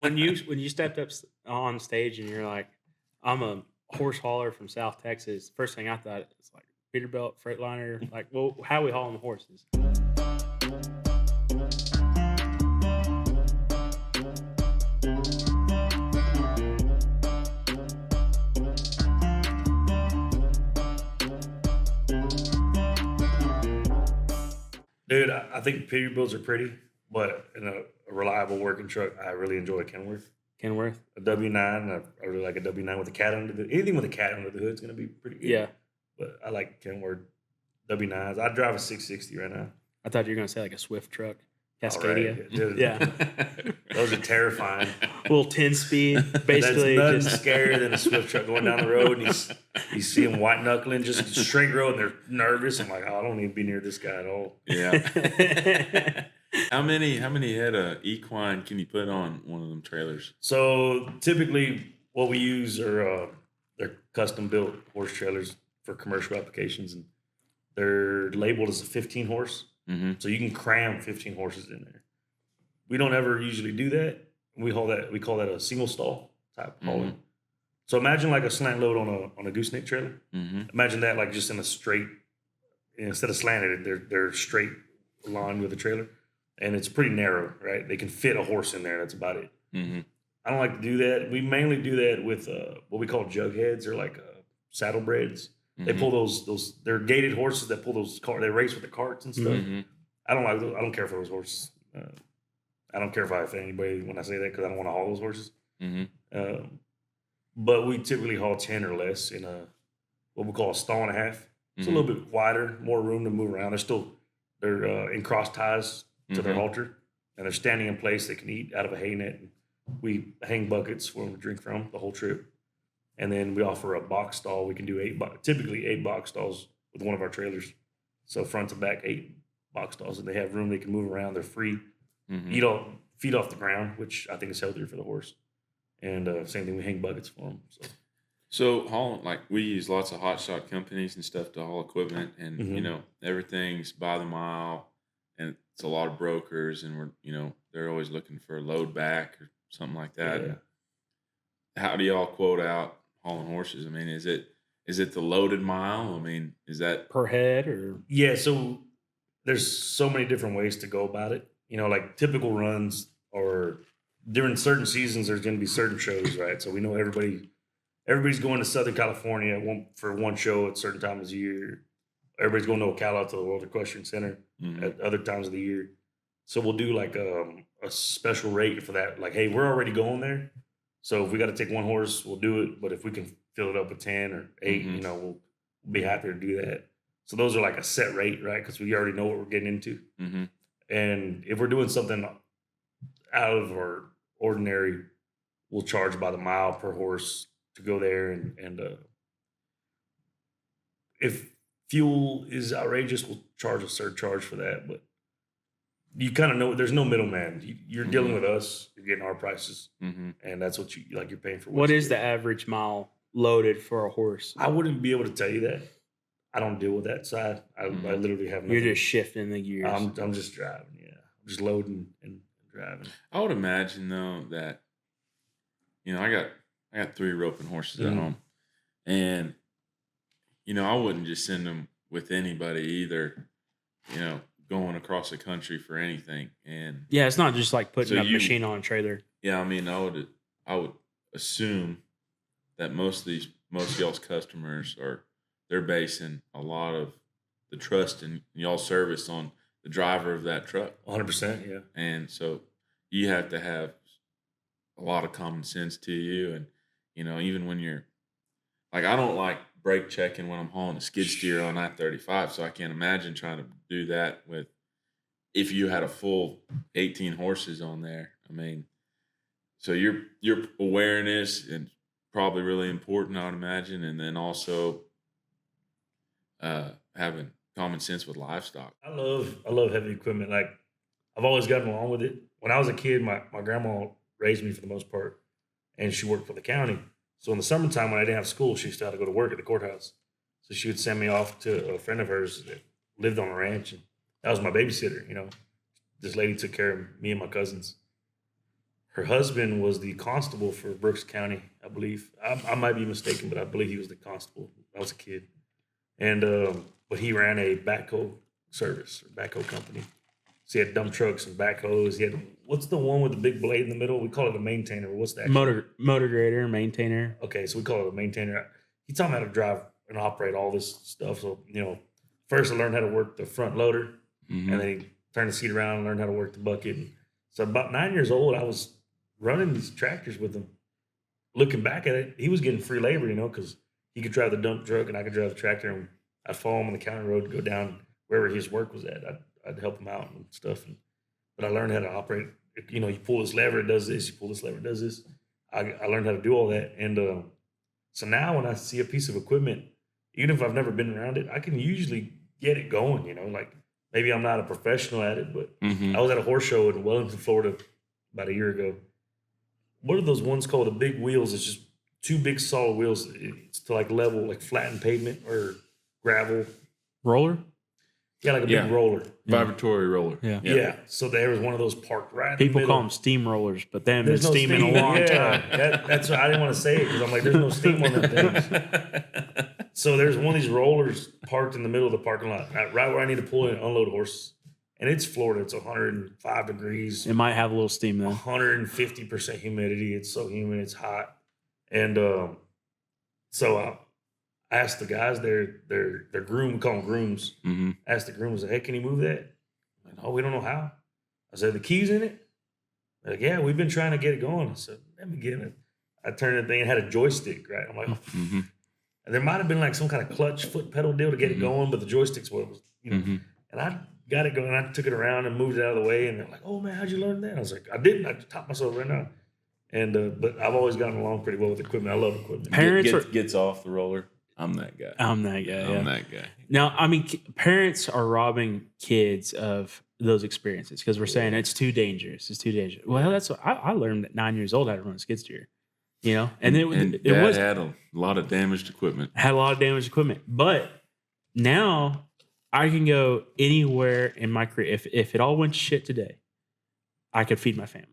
When you stepped up on stage and you're like, "I'm a horse hauler from South Texas," first thing I thought is like Peterbilt, Freightliner. Like, well, how are we hauling the horses? Dude, I think Peterbilts are pretty, but in a reliable working truck, I really enjoy a Kenworth. Kenworth. A W9, I really like a W9 with a cat under the anything with a cat under the hood is gonna be pretty good. Yeah, But I like Kenworth W9s. I drive a 660 right now. I thought you were gonna say like a Swift truck, All Cascadia. right, dude, Yeah, those are terrifying. little 10 speed, That's basically. nothing Just scarier than a Swift truck going down the road and you see them white knuckling just a straight road and they're nervous. I'm like, oh, I don't need to be near this guy at all. Yeah. How many head of equine can you put on one of them trailers? So typically, what we use are they're custom built horse trailers for commercial applications, and they're labeled as a 15 horse. Mm-hmm. So you can cram 15 horses in there. We don't ever usually do that. We call that a single stall type hauling. So imagine like a slant load on a gooseneck trailer. Mm-hmm. Imagine that like just in a straight, instead of slanted, they're straight line with the trailer, and it's pretty narrow, right? They can fit a horse in there. That's about it. Mm-hmm. I don't like to do that. We mainly do that with what we call jug heads or like saddlebreds. They pull those. They're gated horses that pull those cars. They race with the carts and stuff. Mm-hmm. I don't like those. I don't care for those horses. I don't care if I offend anybody when I say that because I don't want to haul those horses. Mm-hmm. But we typically haul 10 or less in a what we call a stall and a half. It's a Mhm. little bit wider, more room to move around. They're in cross ties to their Mhm. halter, and they're standing in place. They can eat out of a hay net. We hang buckets for them to drink from the whole trip, and then we offer a box stall. We can do typically 8 box stalls with one of our trailers. So front to back, 8 box stalls, and they have room. They can move around. They're free. Mm-hmm. You don't feed off the ground, which I think is healthier for the horse. And same thing, we hang buckets for them. So hauling, like we use lots of hot shot companies and stuff to haul equipment, and Mhm. everything's by the mile, and it's a lot of brokers, and they're always looking for a load back or something like that. Yeah. How do y'all quote out hauling horses? I mean, is it the loaded mile? I mean, is that per head or Yeah, so there's so many different ways to go about it. Like typical runs or during certain seasons, there's going to be certain shows, right? So we know everybody's going to Southern California for one show at certain times of the year. Everybody's going to Ocala to the World Equestrian Center Mhm. at other times of the year. So we'll do like a special rate for that. Like, hey, we're already going there. So if we got to take one horse, we'll do it. But if we can fill it up with 10 or 8, Mhm. we'll be happy to do that. So those are like a set rate, right? Because we already know what we're getting into. Mm-hmm. And if we're doing something out of our ordinary, we'll charge by the mile per horse to go there. And if fuel is outrageous, we'll charge a surcharge for that. But you kind of know there's no middleman. You're dealing with us. You're getting our prices, Mm-hmm. and that's what you're paying for. what you is the get. average mile loaded for a horse? I wouldn't be able to tell you that. I don't deal with that side. I literally have nothing. You're just shifting the gears. I'm just driving. Yeah, I'm just loading and driving. I would imagine though that I got 3 roping horses at Mhm. home, and I wouldn't just send them with anybody either. Going across the country for anything, and Yeah, it's not just like putting So a you- machine on a trailer. yeah, I mean, I would assume that most of y'all's customers they're basing a lot of the trust in y'all's service on the driver of that truck, 100%. Yeah. and so you have to have a lot of common sense to you, and even when you're like, I don't like brake checking when I'm hauling a skid steer on I-35, so I can't imagine trying to do that if you had a full 18 horses on there. I mean, so your awareness is probably really important, I would imagine, and then also having common sense with livestock. I love heavy equipment. Like I've always gotten along with it. When I was a kid, my grandma raised me for the most part, and she worked for the county. So in the summertime when I didn't have school, she still had to go to work at the courthouse. So she would send me off to a friend of hers that lived on a ranch, and that was my babysitter. This lady took care of me and my cousins. her husband was the constable for Brooks County, I believe. I might be mistaken, but I believe he was the constable. I was a kid, and but he ran a backhoe service or backhoe company. So he had dump trucks and backhoes. He had what's the one with the big blade in the middle? We call it a maintainer. What's that? Motor grader, maintainer. Okay, so we call it a maintainer. He taught me how to drive and operate all this stuff. So first I learned how to work the front loader, and then he turned the seat around and learned how to work the bucket. And so about 9 years old, I was running these tractors with him. Looking back at it, he was getting free labor, because he could drive the dump truck and I could drive the tractor. And I'd follow him on the county road to go down wherever his work was at. I'd help him out and stuff. But I learned how to operate. You pull this lever, it does this. You pull this lever, it does this. I learned how to do all that. And so now when I see a piece of equipment, even if I've never been around it, I can usually get it going, like maybe I'm not a professional at it, but I was at a horse show in Wellington, Florida about a year ago. What are those ones called? The big wheels. It's just two big solid wheels. It's to like level, like flatten pavement or gravel. Roller? Yeah, like a big roller. Vibratory roller. Yeah. So there was one of those parked right in the People middle. call them steam rollers, but them There's it's no steam in a long time. That's why I didn't want to say it because I'm like, there's no steam on them things. So there's one of these rollers parked in the middle of the parking lot, right where I need to pull in and unload horses. And it's Florida. It's 105 degrees. It might have a little steam though. 150% humidity. It's so humid. It's hot. And so I asked the guys, their groom, we call them grooms. Asked the grooms, hey, can you move that? Like, oh, we don't know how. I said, the keys in it? They're like, yeah, we've been trying to get it going. I said, let me get it. I turned the thing and had a joystick, right? I'm like, and there might have been like some kind of clutch foot pedal deal to get it going, but the joystick's what was, And I got it going. I took it around and moved it out of the way. And they're like, oh, man, how'd you learn that? I was like, I didn't. I just taught myself right now. And but I've always gotten along pretty well with equipment. I love equipment. Parents gets off the roller. I'm that guy. I'm that guy. Now, I mean, parents are robbing kids of those experiences because we're saying it's too dangerous. It's too dangerous. Well, that's what I learned at 9 years old how to run a skid steer. And it was had a lot of damaged equipment. Had a lot of damaged equipment, but now I can go anywhere in my career. If it all went to shit today, I could feed my family.